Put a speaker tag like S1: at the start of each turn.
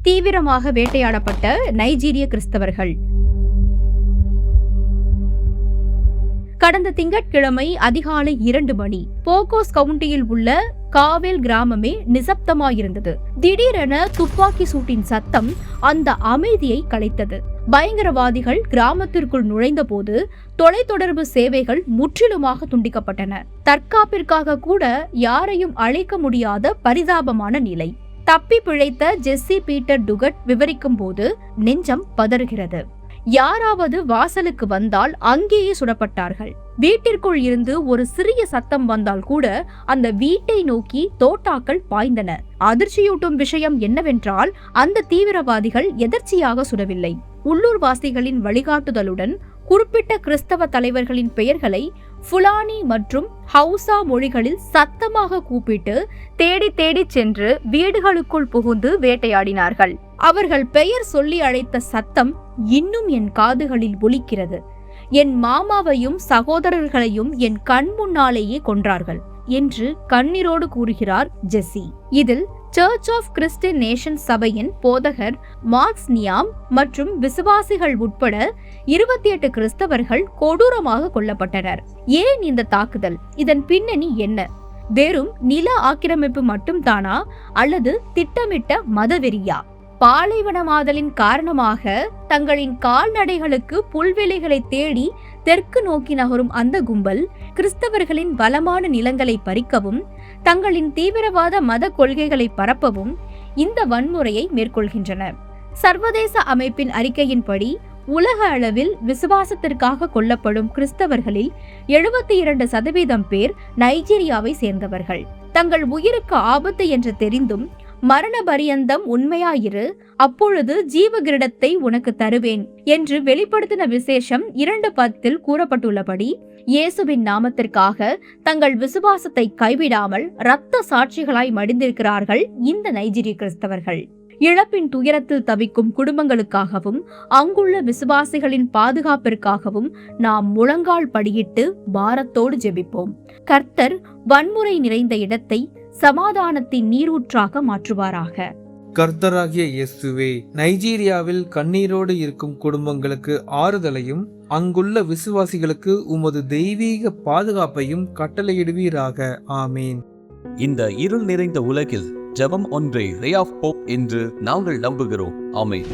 S1: தீவிரமாக வேட்டையாடப்பட்ட நைஜீரிய கிறிஸ்தவர்கள். கடந்த திங்கட்கிழமை அதிகாலை 2 மணி போகோஸ் கவுண்டியில் உள்ள காவேல் கிராமமே நிசப்தமாயிருந்தது. திடீரென துப்பாக்கி சூட்டின் சத்தம் அந்த அமைதியை கலைத்தது. பயங்கரவாதிகள் கிராமத்திற்குள் நுழைந்த போது தொலைத்தொடர்பு சேவைகள் முற்றிலுமாக துண்டிக்கப்பட்டன. தற்காப்பிற்காக கூட யாரையும் அழைக்க முடியாத பரிதாபமான நிலை. தப்பி பிழைத்த ஜெஸ்ஸி பீட்டர் டுகட் விவரிக்கும் போது நெஞ்சம் பதறுகிறது. யாராவது வாசலுக்கு வந்தால் அங்கேயே சுடப்பட்டார்கள். வீட்டிற்குள் இருந்து ஒரு சிறிய சத்தம் வந்தால் கூட அந்த வீட்டை நோக்கி தோட்டாக்கள் பாய்ந்தன. அதிர்ச்சியூட்டும் விஷயம் என்னவென்றால் அந்த தீவிரவாதிகள் எதர்ச்சியாக சுடவில்லை. உள்ளூர்வாசிகளின் வழிகாட்டுதலுடன் குறிப்பிட்ட கிறிஸ்தவ தலைவர்களின் பெயர்களை ஃபுலானி மற்றும் ஹவுசா மொழிகளில் சத்தமாக கூப்பிட்டு தேடி தேடி சென்று வீடுகளுக்குள் புகுந்து வேட்டையாடினார்கள். அவர்கள் பெயர் சொல்லி அழைத்த சத்தம் இன்னும் என் காதுகளில் ஒலிக்கிறது. என் மாமாவையும் சகோதரர்களையும் என் கண் முன்னாலேயே கொன்றார்கள் என்று கண்ணீரோடு கூறுகிறார் ஜெஸ்ஸி. இதில் சர்ச் ஆஃப் கிறிஸ்டியன் நேஷன் சபையின் போதகர் மார்க்ஸ் நியாம் மற்றும் விசுவாசிகள் உட்பட 28 கிறிஸ்தவர்கள் கொடூரமாக கொல்லப்பட்டனர். ஏன் இந்த தாக்குதல்? இதன் பின்னணி என்ன? வெறும் நில ஆக்கிரமிப்பு மட்டும் தானா அல்லது திட்டமிட்ட மதவெறியா? பாலைவனமாதலின் காரணமாக தங்களின் கால்நடைகளுக்கு புல்வெளிகளை தேடி தெற்கு நோக்கி நகரும் அந்த கும்பல் கிறிஸ்தவர்களின் வளமான நிலங்களை பறிக்கவும் தங்களின் தீவிரவாத மத கொள்கைகளை பரப்பவும் இந்த வன்முறையை மேற்கொள்கின்றன. சர்வதேச அமைப்பின் அறிக்கையின்படி உலக அளவில் விசுவாசத்திற்காக கொல்லப்படும் கிறிஸ்தவர்களில் 72% பேர் நைஜீரியாவை சேர்ந்தவர்கள். தங்கள் உயிருக்கு ஆபத்து என்று தெரிந்தும் மரண பரியந்தம் உண்மையாயிரு, அப்பொழுது ஜீவ கிரீடத்தை உனக்கு தருவேன் என்று வெளிப்படுத்தின விசேஷம் 2:10 கூறப்பட்டுள்ளபடி இயேசுவின் நாமத்திற்காக தங்கள் விசுவாசத்தை கைவிடாமல் இரத்த சாட்சிகளாய் மடிந்திருக்கிறார்கள் இந்த நைஜீரிய கிறிஸ்தவர்கள். இழப்பின் துயரத்தில் தவிக்கும் குடும்பங்களுக்காகவும் அங்குள்ள விசுவாசிகளின் பாதுகாப்பிற்காகவும் நாம் முழங்கால் படியிட்டு பாரத்தோடு ஜெபிப்போம். கர்த்தர் வன்முறை நிறைந்த இடத்தை சமாதானத்தின் நீரூற்றாக மாற்றுவாராக.
S2: கர்த்தராகிய இயேசுவே, நைஜீரியாவில் கண்ணீரோடு இருக்கும் குடும்பங்களுக்கு ஆறுதலையும் அங்குள்ள விசுவாசிகளுக்கு உமது தெய்வீக பாதுகாப்பையும் கட்டளையிடுவீராக. ஆமீன்.
S3: இந்த இருள் நிறைந்த உலகில் ஜெபம் ஒன்றே ரே ஆஃப் ஹோப் என்று நாங்கள் நம்புகிறோம். ஆமென்.